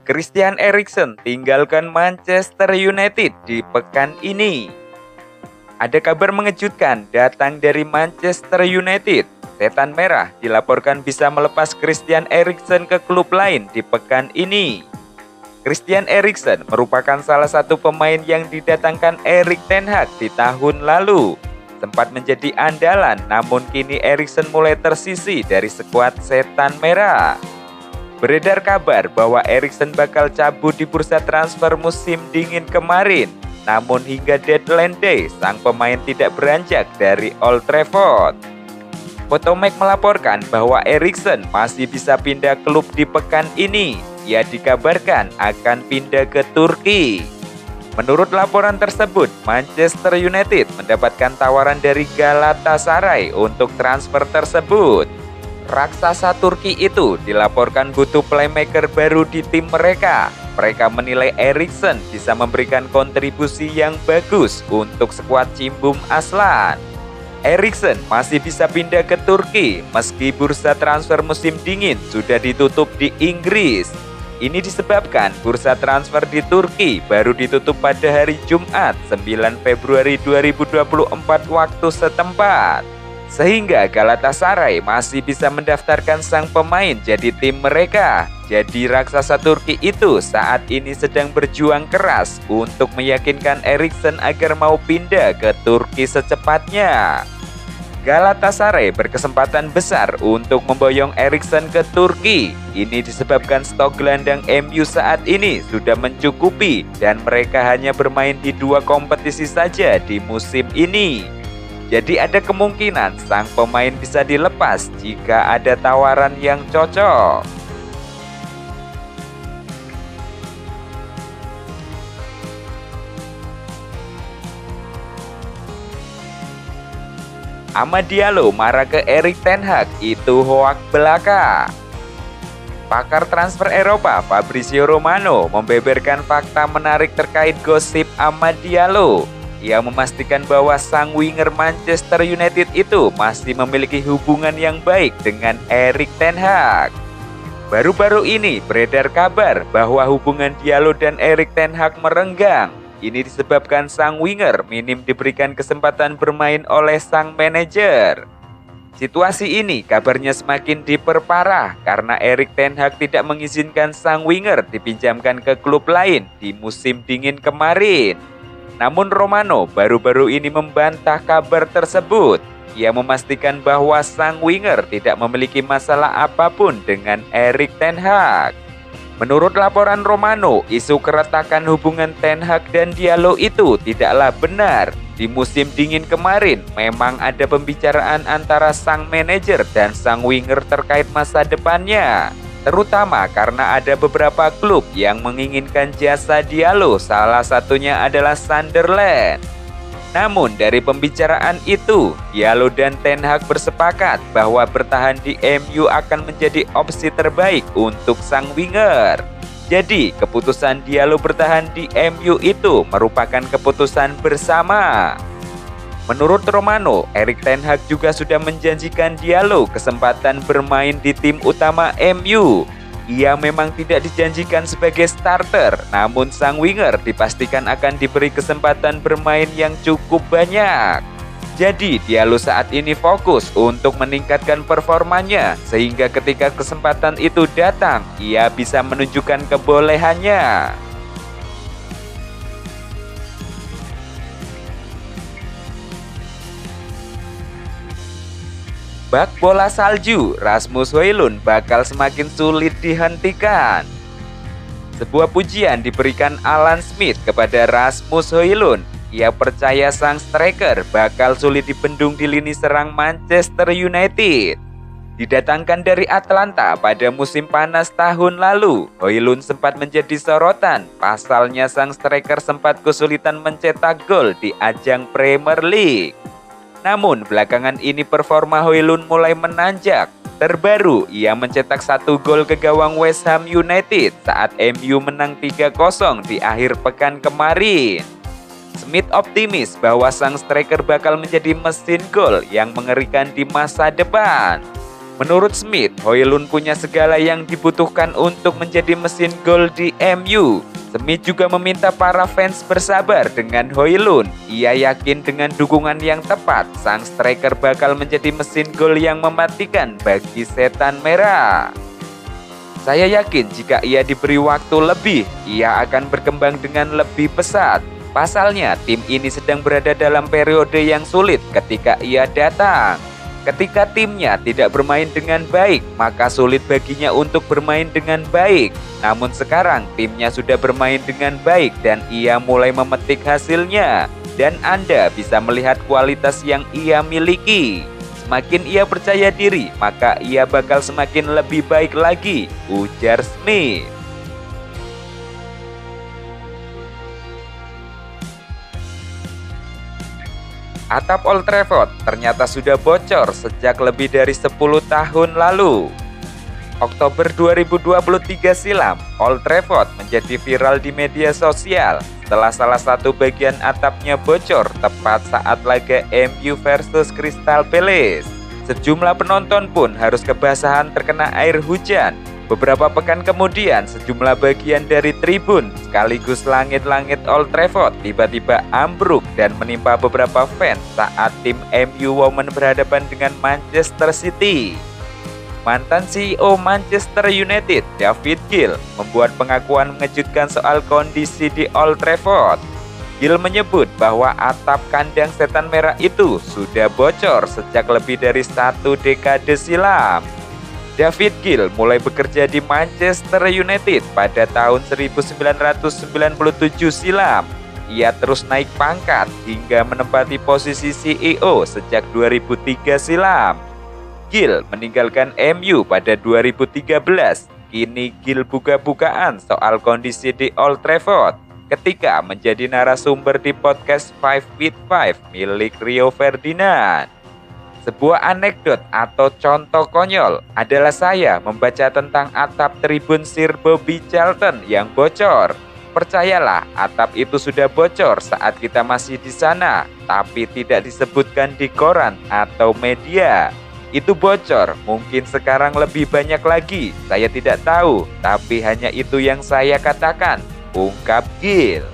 Christian Eriksen tinggalkan Manchester United di pekan ini. Ada kabar mengejutkan datang dari Manchester United. Setan Merah dilaporkan bisa melepas Christian Eriksen ke klub lain di pekan ini. Christian Eriksen merupakan salah satu pemain yang didatangkan Erik ten Hag di tahun lalu. Sempat menjadi andalan, namun kini Eriksen mulai tersisih dari skuad Setan Merah. Beredar kabar bahwa Eriksen bakal cabut di bursa transfer musim dingin kemarin. Namun hingga deadline day, sang pemain tidak beranjak dari Old Trafford. Potomac melaporkan bahwa Eriksen masih bisa pindah klub di pekan ini. Ia dikabarkan akan pindah ke Turki. Menurut laporan tersebut, Manchester United mendapatkan tawaran dari Galatasaray untuk transfer tersebut. Raksasa Turki itu dilaporkan butuh playmaker baru di tim mereka. Mereka menilai Eriksen bisa memberikan kontribusi yang bagus untuk skuad Cimbum Aslan. Eriksen masih bisa pindah ke Turki meski bursa transfer musim dingin sudah ditutup di Inggris. Ini disebabkan bursa transfer di Turki baru ditutup pada hari Jumat 9 Februari 2024 waktu setempat. Sehingga Galatasaray masih bisa mendaftarkan sang pemain jadi tim mereka. Jadi raksasa Turki itu saat ini sedang berjuang keras untuk meyakinkan Eriksen agar mau pindah ke Turki secepatnya. Galatasaray berkesempatan besar untuk memboyong Eriksen ke Turki. Ini disebabkan stok gelandang MU saat ini sudah mencukupi dan mereka hanya bermain di 2 kompetisi saja di musim ini. Jadi ada kemungkinan sang pemain bisa dilepas jika ada tawaran yang cocok. Amad Diallo marah ke Erik ten Hag, itu hoak belaka. Pakar transfer Eropa Fabrizio Romano membeberkan fakta menarik terkait gosip Amad Diallo. Ia memastikan bahwa sang winger Manchester United itu masih memiliki hubungan yang baik dengan Erik ten Hag. Baru-baru ini beredar kabar bahwa hubungan Diallo dan Erik ten Hag merenggang. Ini disebabkan sang winger minim diberikan kesempatan bermain oleh sang manajer. Situasi ini kabarnya semakin diperparah karena Erik ten Hag tidak mengizinkan sang winger dipinjamkan ke klub lain di musim dingin kemarin. Namun Romano baru-baru ini membantah kabar tersebut. Ia memastikan bahwa sang winger tidak memiliki masalah apapun dengan Erik ten Hag. Menurut laporan Romano, isu keretakan hubungan ten Hag dan Diallo itu tidaklah benar. Di musim dingin kemarin, memang ada pembicaraan antara sang manajer dan sang winger terkait masa depannya. Terutama karena ada beberapa klub yang menginginkan jasa Diallo, salah satunya adalah Sunderland. Namun dari pembicaraan itu, Diallo dan ten Hag bersepakat bahwa bertahan di MU akan menjadi opsi terbaik untuk sang winger. Jadi keputusan Diallo bertahan di MU itu merupakan keputusan bersama. Menurut Romano, Erik ten Hag juga sudah menjanjikan Diallo kesempatan bermain di tim utama MU. Ia memang tidak dijanjikan sebagai starter, namun sang winger dipastikan akan diberi kesempatan bermain yang cukup banyak. Jadi Diallo saat ini fokus untuk meningkatkan performanya, sehingga ketika kesempatan itu datang, ia bisa menunjukkan kebolehannya. Bak bola salju, Rasmus Højlund bakal semakin sulit dihentikan. Sebuah pujian diberikan Alan Smith kepada Rasmus Højlund. Ia percaya sang striker bakal sulit dibendung di lini serang Manchester United. Didatangkan dari Atlanta pada musim panas tahun lalu, Højlund sempat menjadi sorotan. Pasalnya sang striker sempat kesulitan mencetak gol di ajang Premier League. Namun belakangan ini performa Højlund mulai menanjak. Terbaru, ia mencetak 1 gol ke gawang West Ham United saat MU menang 3-0 di akhir pekan kemarin. Smith optimis bahwa sang striker bakal menjadi mesin gol yang mengerikan di masa depan. Menurut Smith, Højlund punya segala yang dibutuhkan untuk menjadi mesin gol di MU. Smith juga meminta para fans bersabar dengan Højlund. Ia yakin dengan dukungan yang tepat, sang striker bakal menjadi mesin gol yang mematikan bagi Setan Merah. Saya yakin jika ia diberi waktu lebih, ia akan berkembang dengan lebih pesat. Pasalnya, tim ini sedang berada dalam periode yang sulit ketika ia datang. Ketika timnya tidak bermain dengan baik, maka sulit baginya untuk bermain dengan baik. Namun sekarang timnya sudah bermain dengan baik dan ia mulai memetik hasilnya. Dan Anda bisa melihat kualitas yang ia miliki. Semakin ia percaya diri, maka ia bakal semakin lebih baik lagi, ujar Smith. Atap Old Trafford ternyata sudah bocor sejak lebih dari 10 tahun lalu. Oktober 2023 silam, Old Trafford menjadi viral di media sosial setelah salah satu bagian atapnya bocor tepat saat laga MU versus Crystal Palace. Sejumlah penonton pun harus kebasahan terkena air hujan. Beberapa pekan kemudian, sejumlah bagian dari tribun sekaligus langit-langit Old Trafford tiba-tiba ambruk dan menimpa beberapa fans saat tim MU Women berhadapan dengan Manchester City. Mantan CEO Manchester United, David Gill, membuat pengakuan mengejutkan soal kondisi di Old Trafford. Gill menyebut bahwa atap kandang Setan Merah itu sudah bocor sejak lebih dari 1 dekade silam. David Gill mulai bekerja di Manchester United pada tahun 1997 silam. Ia terus naik pangkat hingga menempati posisi CEO sejak 2003 silam. Gill meninggalkan MU pada 2013. Kini Gill buka-bukaan soal kondisi di Old Trafford ketika menjadi narasumber di podcast 5 with 5 milik Rio Ferdinand. Sebuah anekdot atau contoh konyol adalah saya membaca tentang atap tribun Sir Bobby Charlton yang bocor. Percayalah, atap itu sudah bocor saat kita masih di sana, tapi tidak disebutkan di koran atau media. Itu bocor, mungkin sekarang lebih banyak lagi, saya tidak tahu, tapi hanya itu yang saya katakan, ungkap Gill.